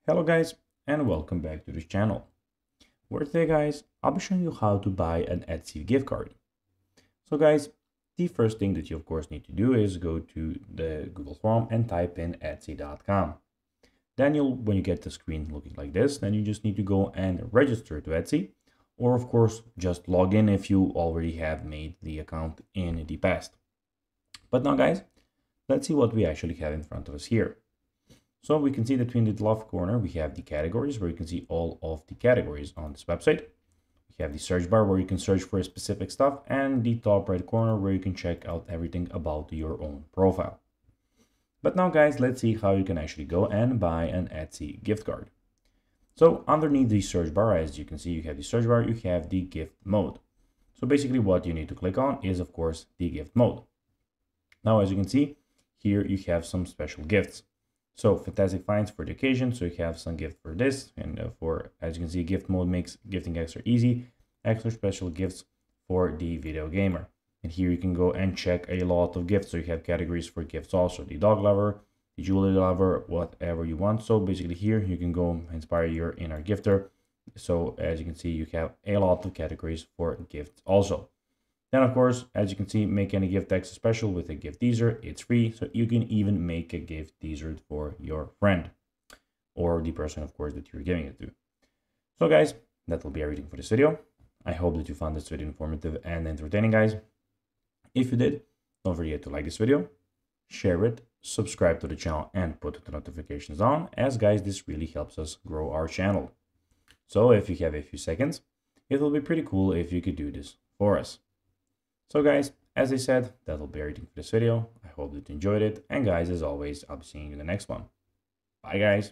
Hello guys and welcome back to this channel, where today guys I'll be showing you how to buy an Etsy gift card. So guys, the first thing that you of course need to do is go to the Google form and type in etsy.com. Then when you get the screen looking like this, then you just need to go and register to Etsy, or of course just log in if you already have made the account in the past. But now guys, let's see what we actually have in front of us here. So we can see that in the left corner, we have the categories where you can see all of the categories on this website. We have the search bar where you can search for specific stuff, and the top right corner where you can check out everything about your own profile. But now guys, let's see how you can actually go and buy an Etsy gift card. So underneath the search bar, as you can see, you have the search bar, you have the gift mode. So basically what you need to click on is of course the gift mode. Now, as you can see, here you have some special gifts. So fantastic finds for the occasion. So you have some gift for this, and as you can see, gift mode makes gifting extra easy. Extra special gifts for the video gamer. And here you can go and check a lot of gifts. So you have categories for gifts also, the dog lover, the jewelry lover, whatever you want. So basically here you can go inspire your inner gifter. So as you can see, you have a lot of categories for gifts also. Then, of course, as you can see, make any gift extra special with a gift teaser. It's free, so you can even make a gift teaser for your friend or the person, of course, that you're giving it to. So, guys, that will be everything for this video. I hope that you found this video informative and entertaining, guys. If you did, don't forget to like this video, share it, subscribe to the channel, and put the notifications on, as, guys, this really helps us grow our channel. So, if you have a few seconds, it will be pretty cool if you could do this for us. So guys, as I said, that'll be everything for this video. I hope that you enjoyed it. And guys, as always, I'll be seeing you in the next one. Bye guys.